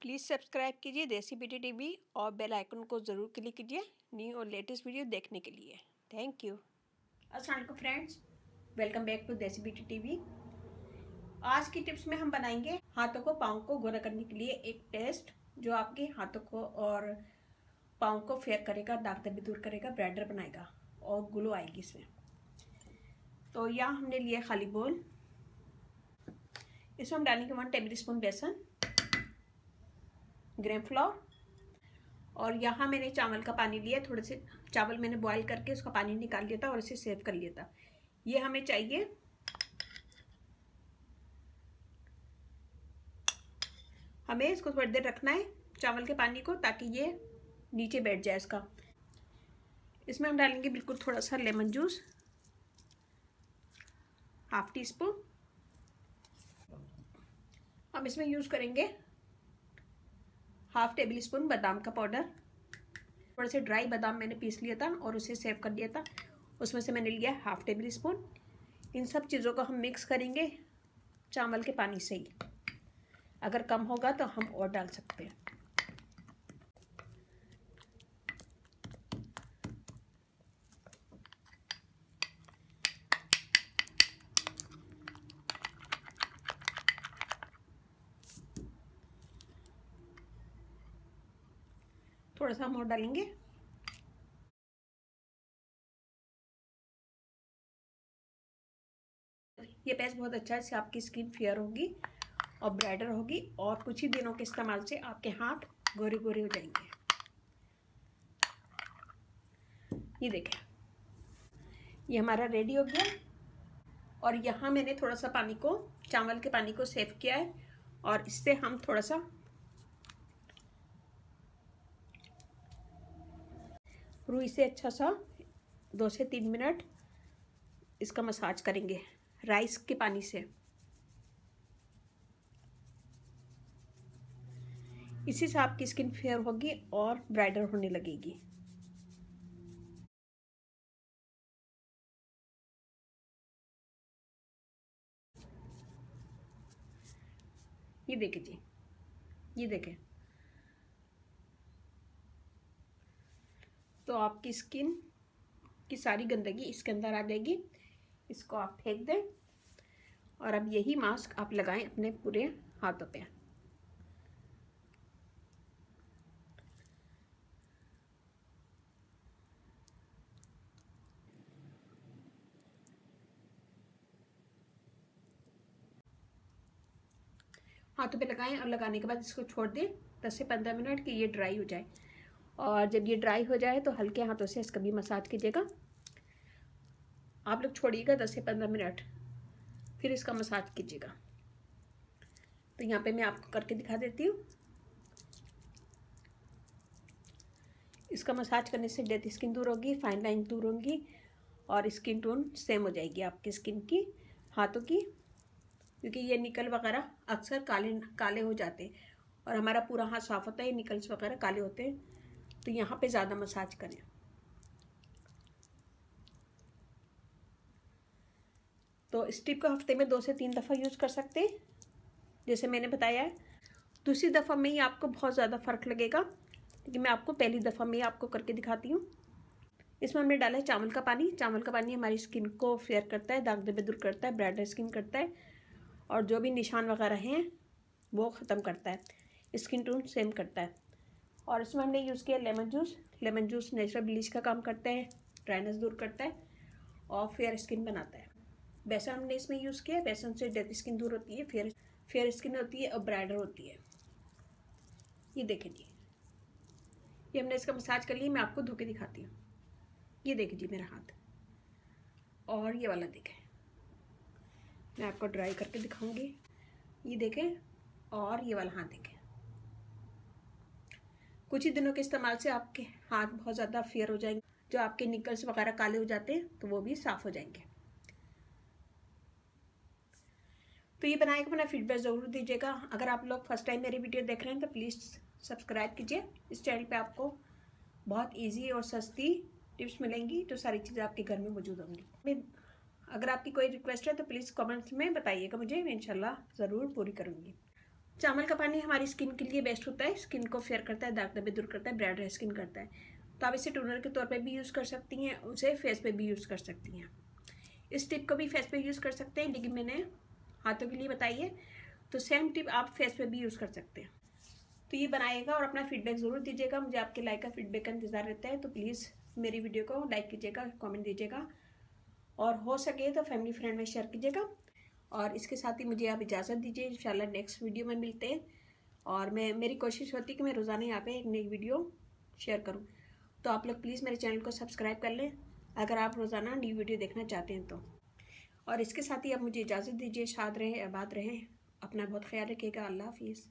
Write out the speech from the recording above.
Please subscribe कीजिए देसी beauty TV और बेल आइकन को ज़रूर क्लिक कीजिए न्यू और लेटेस्ट वीडियो देखने के लिए। Thank you. अस्सलाम वालेकुम फ्रेंड्स, वेलकम बैक टू देसी ब्यूटी टीवी। आज की टिप्स में हम बनाएंगे हाथों को पाँव को गोरा करने के लिए एक पेस्ट जो आपके हाथों को और पाँव को फेयर करेगा, दाग धब्बे दूर करेगा, ब्राइटर बनाएगा और ग्लो आएगी इसमें। तो यहाँ हमने लिया खाली बोल, इसमें हम डालेंगे 1 टेबल स्पून बेसन, ग्रेन फ्लोर और यहाँ मैंने चावल का पानी लिया। थोड़े से चावल मैंने बॉईल करके उसका पानी निकाल लिया था और इसे सेव कर लिया था। ये हमें चाहिए। हमें इसको थोड़ी देर रखना है चावल के पानी को, ताकि ये नीचे बैठ जाए इसका। इसमें हम डालेंगे बिल्कुल थोड़ा सा lemon juice, half tea spoon. हम इसमें यूज़ करेंगे हाफ टेबल स्पून बादाम का पाउडर। थोड़े से ड्राई बादाम मैंने पीस लिया था और उसे सेव कर लिया था, उसमें से मैंने लिया हाफ टेबल स्पून। इन सब चीज़ों को हम मिक्स करेंगे चावल के पानी से ही। अगर कम होगा तो हम और डाल सकते हैं। थोड़ा सा हम और डालेंगे। ये पेस्ट बहुत अच्छा है, इससे आपकी स्किन फेयर होगी और ब्राइटर होगी और कुछ ही दिनों के इस्तेमाल से आपके हाथ गोरे गोरे हो जाएंगे। ये देखें, ये हमारा रेडी हो गया। और यहाँ मैंने थोड़ा सा पानी को, चावल के पानी को सेव किया है और इससे हम थोड़ा सा रुई से अच्छा सा 2 से 3 मिनट इसका मसाज करेंगे राइस के पानी से। इसी से आपकी स्किन फेयर होगी और ब्राइटर होने लगेगी। ये देखें जी, ये देखें। तो आपकी स्किन की सारी गंदगी इसके अंदर आ जाएगी। इसको आप फेंक दें और अब यही मास्क आप लगाएं अपने पूरे हाथों पे। हाथों पे लगाएं और लगाने के बाद इसको छोड़ दें 10 से 15 मिनट कि ये ड्राई हो जाए। और जब ये ड्राई हो जाए तो हल्के हाथों से इसका भी मसाज कीजिएगा। आप लोग छोड़िएगा 10 से 15 मिनट, फिर इसका मसाज कीजिएगा। तो यहाँ पे मैं आपको करके दिखा देती हूँ। इसका मसाज करने से डेड स्किन दूर होगी, फाइन लाइन दूर होंगी और स्किन टोन सेम हो जाएगी आपकी स्किन की, हाथों की। क्योंकि ये निकल वगैरह अक्सर काले काले हो जाते हैं और हमारा पूरा हाथ साफ होता है, ये निकल्स वगैरह काले होते हैं। तो यहाँ पे ज़्यादा मसाज करें। तो इस टिप को हफ्ते में 2 से 3 दफ़ा यूज़ कर सकते हैं जैसे मैंने बताया है। दूसरी दफ़ा में ही आपको बहुत ज़्यादा फ़र्क लगेगा, लेकिन मैं आपको पहली दफ़ा में ही आपको करके दिखाती हूँ। इसमें हमने डाला है चावल का पानी। चावल का पानी हमारी स्किन को फेयर करता है, दाग धब्बे दूर करता है, ब्राइटर स्किन करता है और जो भी निशान वगैरह हैं वो ख़त्म करता है, स्किन टोन सेम करता है। और इसमें हमने यूज़ किया lemon juice. Lemon juice natural bleach का काम करता है, ड्राइनेस दूर करता है और फेयर स्किन बनाता है। बेसन हमने इसमें यूज़ किया। बेसन से डेड स्किन दूर होती है, फेयर स्किन होती है और ब्राइटर होती है। ये देखें जी, ये हमने इसका मसाज कर लिया। मैं आपको धो के दिखाती हूँ। ये देखें जी मेरा हाथ, और ये वाला देखें, मैं आपको ड्राई करके दिखाऊंगी। ये देखें, और ये वाला हाथ देखें। कुछ ही दिनों के इस्तेमाल से आपके हाथ बहुत ज़्यादा फेयर हो जाएंगे। जो आपके निकल्स वगैरह काले हो जाते हैं तो वो भी साफ़ हो जाएंगे। तो ये बनाए के अपना फीडबैक ज़रूर दीजिएगा। अगर आप लोग फर्स्ट टाइम मेरी वीडियो देख रहे हैं तो प्लीज़ सब्सक्राइब कीजिए। इस चैनल पे आपको बहुत इजी और सस्ती टिप्स मिलेंगी, जो सारी चीज़ें आपके घर में मौजूद होंगी। अगर आपकी कोई रिक्वेस्ट है तो प्लीज़ कमेंट्स में बताइएगा मुझे, मैं इंशाल्लाह ज़रूर पूरी करूँगी। चावल का पानी हमारी स्किन के लिए बेस्ट होता है, स्किन को फेयर करता है, दाग धब्बे दूर करता है, ब्राइट स्किन करता है। तो आप इसे टोनर के तौर पे भी यूज़ कर सकती हैं, उसे फेस पे भी यूज़ कर सकती हैं। इस टिप को भी फेस पे यूज़ कर सकते हैं, लेकिन मैंने हाथों के लिए बताई है, तो सेम टिप आप फेस पे भी यूज़ कर सकते हैं। तो ये बनाइएगा और अपना फीडबैक ज़रूर दीजिएगा। मुझे आपके लाइक का फीडबैक का इंतज़ार रहता है। तो प्लीज़ मेरी वीडियो को लाइक कीजिएगा, कमेंट दीजिएगा और हो सके तो फैमिली फ्रेंड में शेयर कीजिएगा। और इसके साथ ही मुझे आप इजाज़त दीजिए, इंशाल्लाह नेक्स्ट वीडियो में मिलते हैं। और मेरी कोशिश होती है कि मैं रोज़ाना यहाँ पे एक नई वीडियो शेयर करूँ। तो आप लोग प्लीज़ मेरे चैनल को सब्सक्राइब कर लें अगर आप रोज़ाना नई वीडियो देखना चाहते हैं तो। और इसके साथ ही आप मुझे इजाज़त दीजिए। शाद रहें, आबाद रहें, अपना बहुत ख्याल रखिएगा। अल्लाह हाफिज़।